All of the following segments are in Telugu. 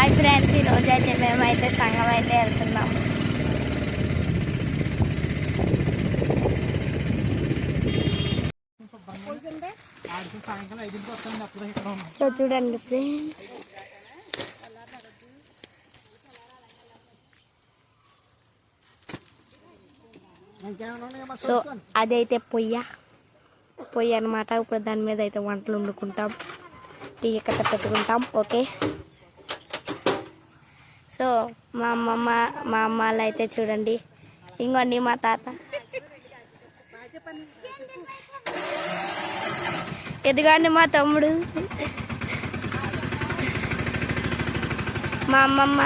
హాయ్ ఫ్రెండ్స్, ఈరోజైతే మేమైతే సంఘం అయితే వెళ్తున్నాం. సో చూడండి ఫ్రెండ్స్, సో అదైతే పొయ్యి అనమాట. ఇప్పుడు దాని మీద అయితే వంటలు వండుకుంటాం, టీ కట్ట పెట్టుకుంటాం. ఓకే, సో మా అమ్మ వాళ్ళు అయితే చూడండి, ఇంకోండి మా తాత, ఎదుగండి మా తమ్ముడు, మా అమ్మమ్మ.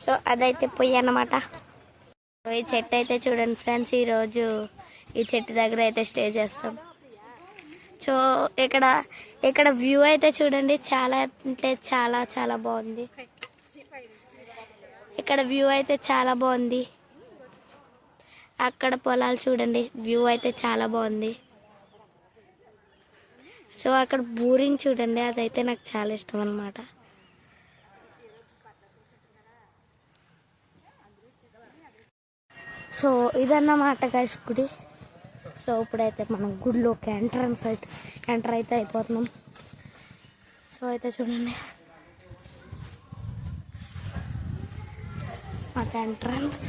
సో అదైతే పొయ్యి అన్నమాట. ఈ చెట్టు అయితే చూడండి ఫ్రెండ్స్, ఈరోజు ఈ చెట్టు దగ్గర అయితే స్టే చేస్తాం. సో ఇక్కడ వ్యూ అయితే చూడండి, చాలా అంటే చాలా చాలా బాగుంది. ఇక్కడ వ్యూ అయితే చాలా బాగుంది. అక్కడ పొలాలు చూడండి, వ్యూ అయితే చాలా బాగుంది. సో అక్కడ బోరింగ్ చూడండి, అదైతే నాకు చాలా ఇష్టం అన్నమాట. సో ఇదన్నమాట గైస్ గుడి. సో ఇప్పుడైతే మనం గుడిలోకి ఎంటర్ అయితే అయిపోతున్నాం. సో అయితే చూడండి, మాకు ఎంట్రన్స్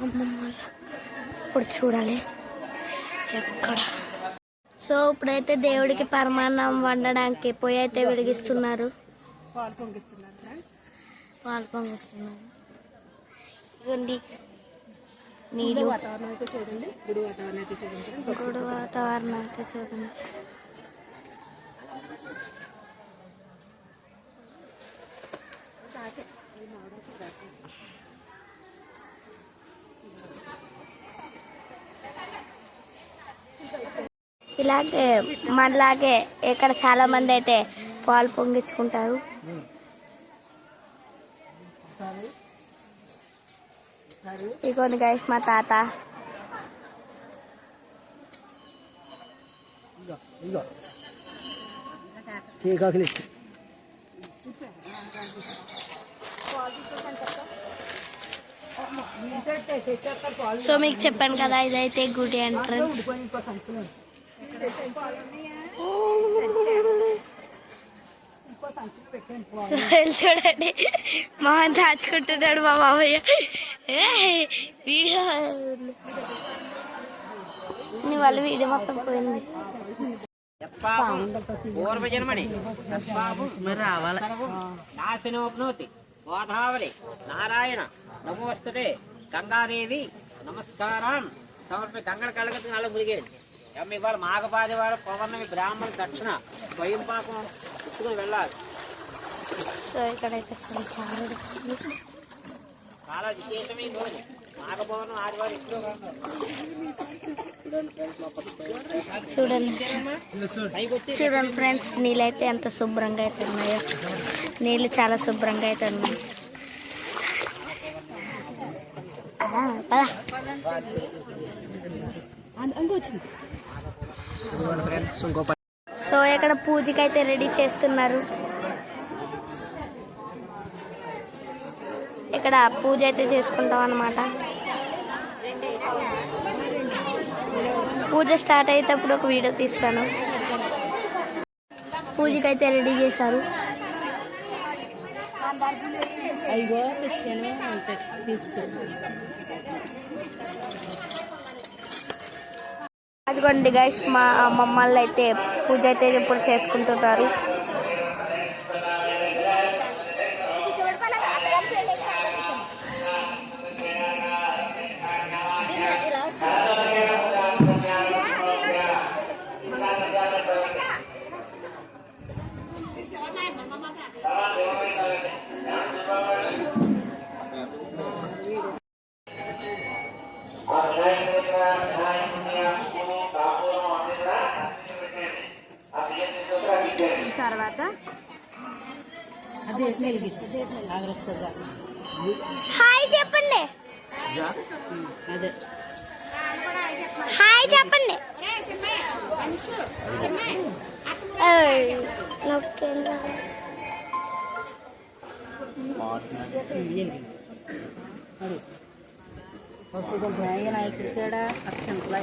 అమ్మమ్మ. ఇప్పుడు చూడాలి ఎక్కడ. సో ఇప్పుడైతే దేవుడికి పరమాన్నం వండడానికి పొయ్యి అయితే వెలిగిస్తున్నారు, పాలు పొంగిస్తున్నారు. ఇవ్వండి నీళ్ళు, వాతావరణం అయితే చూడండి, గుడి వాతావరణం అయితే చూడండి. ఇలాగే మనలాగే ఇక్కడ చాలా మంది అయితే పాలు పొంగించుకుంటారు. ఇగోండి గైస్ మా తాత. సో మీకు చెప్పాను కదా, ఇదైతే గుడి ఎంట్రన్స్. చూడండి, మోహన్ దాచుకుంటున్నాడు మా మామయ్య. వీడియో వాళ్ళ వీడియో మొత్తం పోయింది. పూర్వజన్మని రావాలి. నాశనోప్నోతి గోదావరి నారాయణ నమోస్తుతే గంగాదేవి నమస్కారం సమర్పి. గంగల కళ్ళగతి నాలుగు మురిగేది. ఇవాళ మాఘపాది వారు పౌర్ణమి బ్రాహ్మణ దక్షిణ స్వయం పాకం ఇచ్చుకొని వెళ్ళాలి. సో ఇక్కడైతే చాలా విశేషమే రోజు మాఘ పౌర్ణమి ఆదివారం ఎక్కువ. చూడండి ఫ్రెండ్స్, నీళ్ళు అయితే ఎంత శుభ్రంగా అయితే ఉన్నాయో. నీళ్ళు చాలా శుభ్రంగా అయితే ఉన్నాయి. సో ఇక్కడ పూజకి అయితే రెడీ చేస్తున్నారు. ఇక్కడ పూజ అయితే చేసుకుంటాం అన్నమాట. పూజ స్టార్ట్ అయ్యేటప్పుడు ఒక వీడియో తీస్తాను. పూజకి అయితే రెడీ చేశారు. అదిగోండి గైస్, మా మమ్మల్ని అయితే పూజ అయితే ఇప్పుడు చేసుకుంటున్నారు. తర్వాత హాయ్ చెప్పండి, హాయ్ చెప్పండి. నాయకుడి కాడ అక్షంతలా